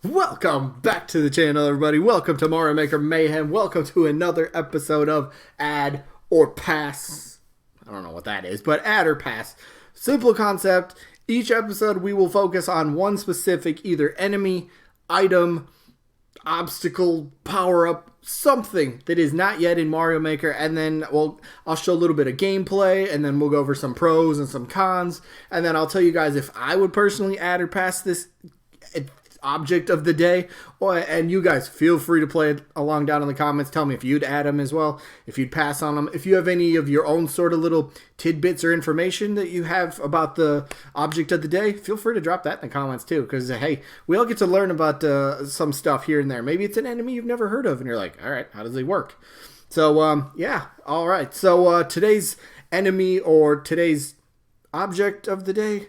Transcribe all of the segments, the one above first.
Welcome back to the channel, everybody. Welcome to Mario Maker Mayhem. Welcome to another episode of Add or Pass. I don't know what that is, but Add or Pass. Simple concept. Each episode we will focus on one specific either enemy, item, obstacle, power-up, something that is not yet in Mario Maker, and then I'll show a little bit of gameplay, and then we'll go over some pros and some cons, and then I'll tell you guys if I would personally add or pass this object of the day, and you guys feel free to play it along down in the comments. Tell me if you'd add them as well, if you'd pass on them, if you have any of your own sort of little tidbits or information that you have about the object of the day. Feel free to drop that in the comments too, because hey, we all get to learn about some stuff here and there. Maybe it's an enemy you've never heard of and you're like, all right, how does he work? So yeah, all right, so today's enemy or today's object of the day,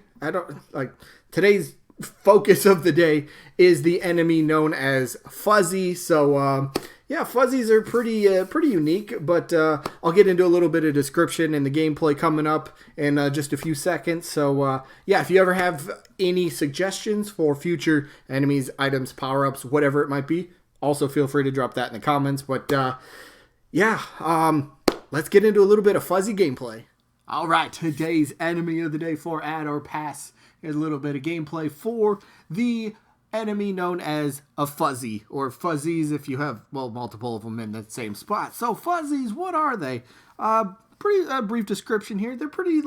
today's focus of the day is the enemy known as Fuzzy. So yeah, fuzzies are pretty unique, but I'll get into a little bit of description and the gameplay coming up in just a few seconds. So yeah, if you ever have any suggestions for future enemies, items, power-ups, whatever it might be, also feel free to drop that in the comments. But yeah, let's get into a little bit of Fuzzy gameplay. All right, today's enemy of the day for Add or Pass. Here's a little bit of gameplay for the enemy known as a Fuzzy, or Fuzzies if you have, well, multiple of them in the same spot. So Fuzzies, what are they? Pretty brief description here. They're pretty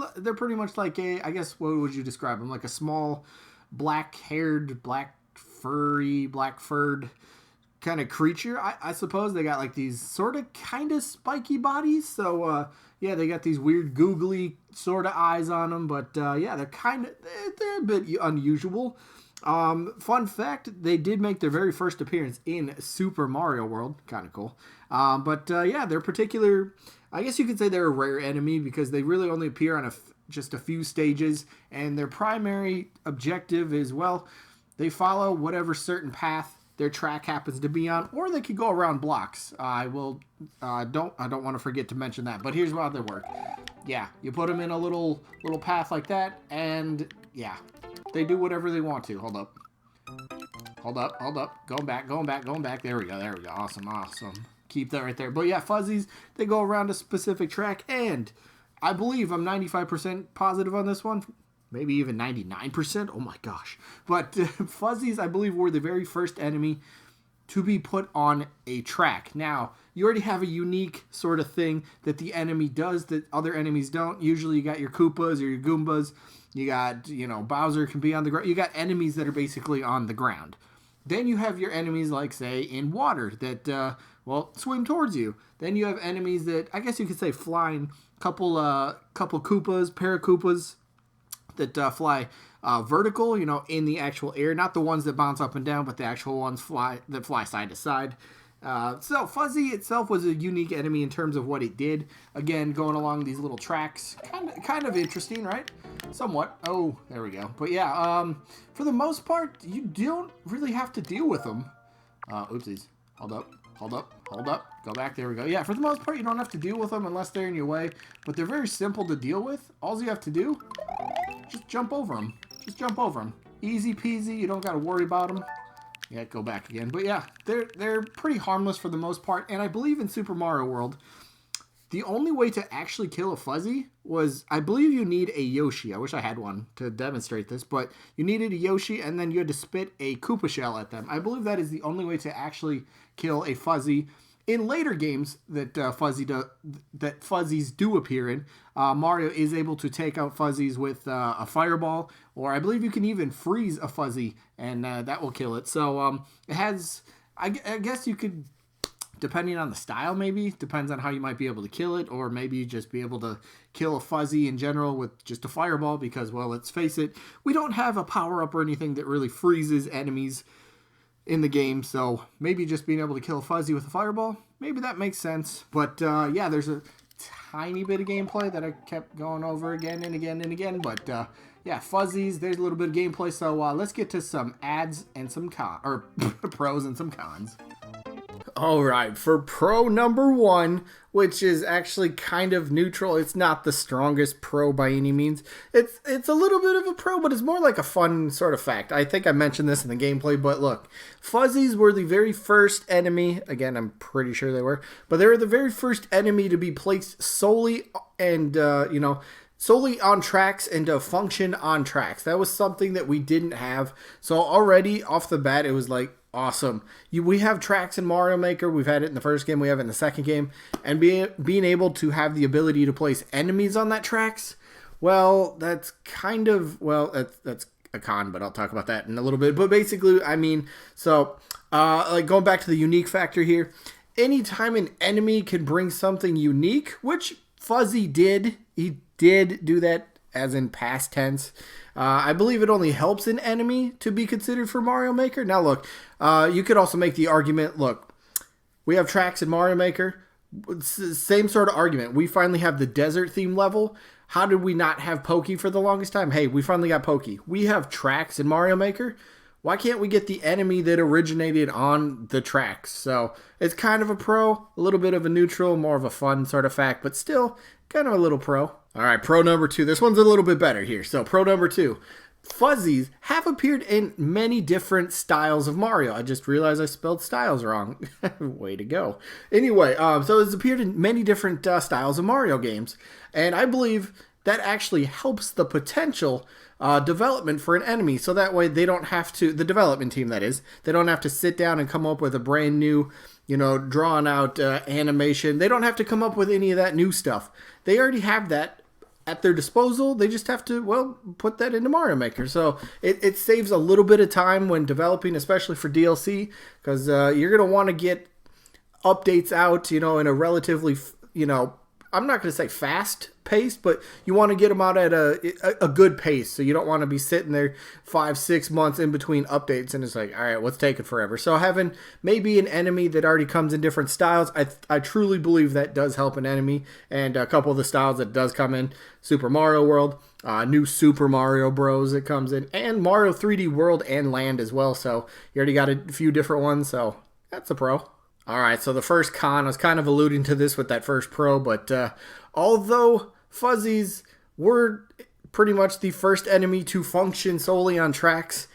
much like a, I guess, what would you describe them? Like a small black-haired, black-furred kind of creature, I suppose. They got like these sort of kind of spiky bodies. So yeah, they got these weird googly sort of eyes on them, but yeah, they're a bit unusual. Fun fact, they did make their very first appearance in Super Mario World. Kind of cool. But yeah, they're particular, I guess you could say they're a rare enemy because they really only appear on just a few stages, and their primary objective is, well, they follow whatever certain path their track happens to be on, or they could go around blocks. I don't want to forget to mention that, but here's how they work. Yeah, you put them in a little path like that, and yeah, they do whatever they want to. Hold up. Going back. There we go. Awesome. Keep that right there. But yeah, Fuzzies, they go around a specific track, and I believe I'm 95% positive on this one. Maybe even 99%. Oh my gosh. But Fuzzies, I believe, were the very first enemy to be put on a track. Now, you already have a unique sort of thing that the enemy does that other enemies don't. Usually you got your Koopas or your Goombas. You got, Bowser can be on the ground. You got enemies that are basically on the ground. Then you have your enemies like, say, in water that, swim towards you. Then you have enemies that, I guess you could say, flying. Couple Koopas, Paracoopas, that fly vertical, in the actual air. Not the ones that bounce up and down, but the actual ones that fly side to side. So Fuzzy itself was a unique enemy in terms of what it did. Again, going along these little tracks, kind of interesting, right? Somewhat. Oh, there we go. But yeah, for the most part, you don't really have to deal with them. Oopsies. Hold up. Go back. There we go. Yeah, for the most part, you don't have to deal with them unless they're in your way. But they're very simple to deal with. All you have to do, just jump over them. Easy peasy. You don't got to worry about them. Yeah, go back again. But yeah, they're pretty harmless for the most part. And I believe in Super Mario World, the only way to actually kill a Fuzzy was, I believe you need a Yoshi. I wish I had one to demonstrate this, but you needed a Yoshi, and then you had to spit a Koopa shell at them. I believe that is the only way to actually kill a Fuzzy. In later games that Fuzzies do appear in, Mario is able to take out Fuzzies with a fireball, or I believe you can even freeze a Fuzzy, and that will kill it. So it has, I guess you could, depending on the style, maybe depends on how you might be able to kill it, or maybe just be able to kill a Fuzzy in general with just a fireball, because, well, let's face it, we don't have a power-up or anything that really freezes enemies in the game, so maybe just being able to kill a Fuzzy with a fireball, maybe that makes sense. But yeah, there's a tiny bit of gameplay that I kept going over again and again, but yeah, Fuzzies, there's a little bit of gameplay, so let's get to some ads and some pros and some cons. All right, for pro number 1, which is actually kind of neutral. It's not the strongest pro by any means. It's a little bit of a pro, but it's more like a fun sort of fact. I think I mentioned this in the gameplay, but look, fuzzies were the very first enemy. Again, I'm pretty sure they were, but they were the very first enemy to be placed solely and solely on tracks and to function on tracks. That was something that we didn't have. So already off the bat, it was like, awesome. We have tracks in Mario Maker. We've had it in the first game. We have it in the second game. And being able to have the ability to place enemies on that tracks, well, that's kind of, well, that's a con, but I'll talk about that in a little bit. But basically, I mean, so like going back to the unique factor here, anytime an enemy can bring something unique, which Fuzzy did, he did do that as in past tense. I believe it only helps an enemy to be considered for Mario Maker. Now, look, you could also make the argument, look, we have tracks in Mario Maker. Same sort of argument. We finally have the desert theme level. How did we not have Pokey for the longest time? Hey, we finally got Pokey. We have tracks in Mario Maker. Why can't we get the enemy that originated on the tracks? So it's kind of a pro, a little bit of a neutral, more of a fun sort of fact, but still kind of a little pro. All right, pro number 2. This one's a little bit better here. So pro number 2. Fuzzies have appeared in many different styles of Mario. I just realized I spelled styles wrong. Way to go. Anyway, so it's appeared in many different styles of Mario games. And I believe that actually helps the potential development for an enemy. So that way they don't have to, the development team that is, they don't have to sit down and come up with a brand new, drawn out animation. They don't have to come up with any of that new stuff. They already have that at their disposal. They just have to, well, put that into Mario Maker. So it saves a little bit of time when developing, especially for DLC, because you're going to want to get updates out, in a relatively, I'm not going to say fast pace, but you want to get them out at a good pace. So you don't want to be sitting there 5-6 months in between updates and it's like, all right, what's taking forever? So having maybe an enemy that already comes in different styles, I truly believe that does help an enemy. And a couple of the styles that does come in, Super Mario World, new Super Mario Bros. That comes in, and Mario 3D World and Land as well. So you already got a few different ones. So that's a pro. All right, so the first con, I was kind of alluding to this with that first pro, but although fuzzies were pretty much the first enemy to function solely on tracks,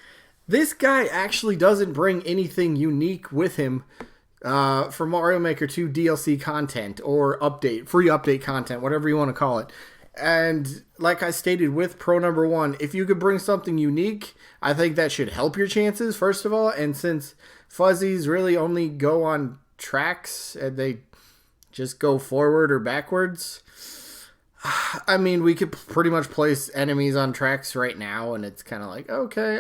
this guy actually doesn't bring anything unique with him for Mario Maker 2 DLC content or free update content, whatever you want to call it. And like I stated with pro number 1, if you could bring something unique, I think that should help your chances, first of all. And since fuzzies really only go on tracks and they just go forward or backwards, I mean, we could pretty much place enemies on tracks right now, and it's kind of like, okay,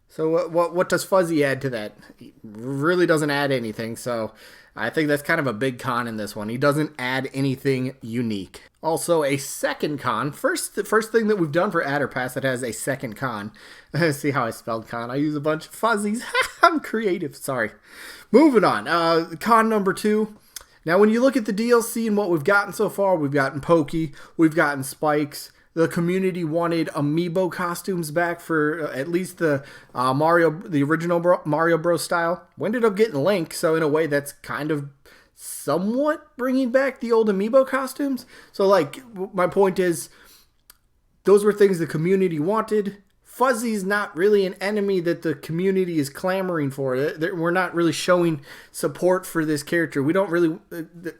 so what does Fuzzy add to that? He really doesn't add anything, so I think that's kind of a big con in this one. He doesn't add anything unique. Also, a second con. The first thing that we've done for Adder Pass that has a second con. See how I spelled con? I use a bunch of fuzzies. I'm creative. Sorry. Moving on. Con number 2. Now, when you look at the DLC and what we've gotten so far, we've gotten Pokey, we've gotten Spikes. The community wanted amiibo costumes back for at least the original Mario Bros. Style. We ended up getting Link, so in a way that's kind of somewhat bringing back the old amiibo costumes. So, like, my point is, those were things the community wanted. Fuzzy's not really an enemy that the community is clamoring for. We're not really showing support for this character. We don't really...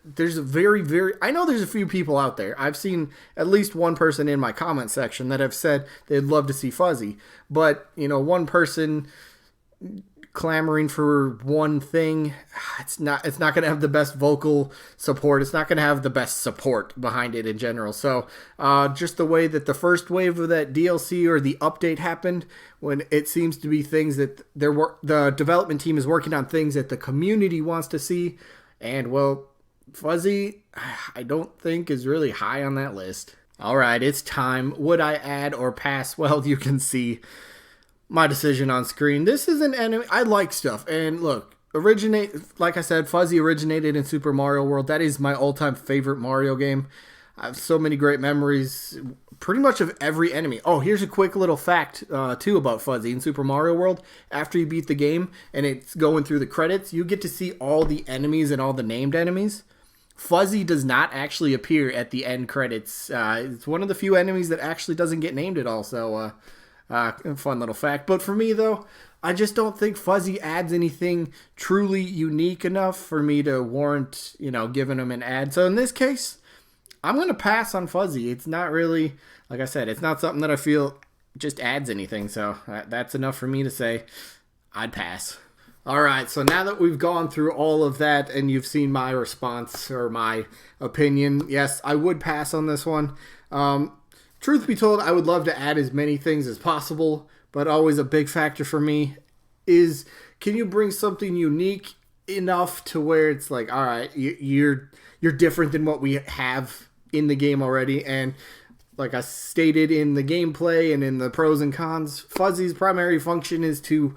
There's a I know there's a few people out there. I've seen at least one person in my comment section that have said they'd love to see Fuzzy. But, one person clamoring for one thing, it's not going to have the best vocal support. It's not going to have the best support behind it in general. So just the way that the first wave of that DLC or the update happened, when it seems to be things that the development team is working on things that the community wants to see, and well, Fuzzy, I don't think is really high on that list. All right, it's time. Would I add or pass? Well, you can see my decision on screen. This is an enemy. I like stuff. And look, like I said, Fuzzy originated in Super Mario World. That is my all-time favorite Mario game. I have so many great memories pretty much of every enemy. Oh, here's a quick little fact, too, about Fuzzy in Super Mario World. After you beat the game and it's going through the credits, you get to see all the enemies and all the named enemies. Fuzzy does not actually appear at the end credits. It's one of the few enemies that actually doesn't get named at all, so fun little fact. But for me, though, I just don't think Fuzzy adds anything truly unique enough for me to warrant, giving him an ad. So in this case, I'm going to pass on Fuzzy. It's not really, like I said, it's not something that I feel just adds anything. So that's enough for me to say I'd pass. All right, so now that we've gone through all of that and you've seen my response or my opinion, yes, I would pass on this one. Truth be told, I would love to add as many things as possible, but always a big factor for me is, can you bring something unique enough to where it's like, all right, you're different than what we have in the game already. And like I stated in the gameplay and in the pros and cons, Fuzzy's primary function is to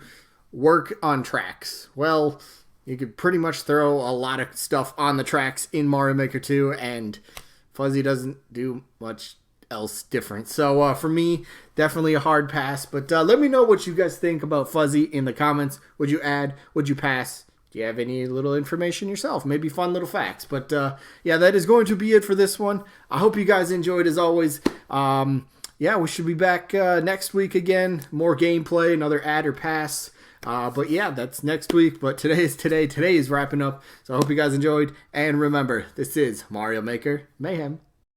work on tracks. Well, you could pretty much throw a lot of stuff on the tracks in Mario Maker 2, and Fuzzy doesn't do much else different. So for me, definitely a hard pass. But let me know what you guys think about Fuzzy in the comments. Would you add? Would you pass? Do you have any little information yourself? Maybe fun little facts. But yeah, that is going to be it for this one. I hope you guys enjoyed as always. Yeah, we should be back next week again. More gameplay, another add or pass. But yeah, that's next week. But today is today. Today is wrapping up. So I hope you guys enjoyed. And remember, this is Mario Maker Mayhem.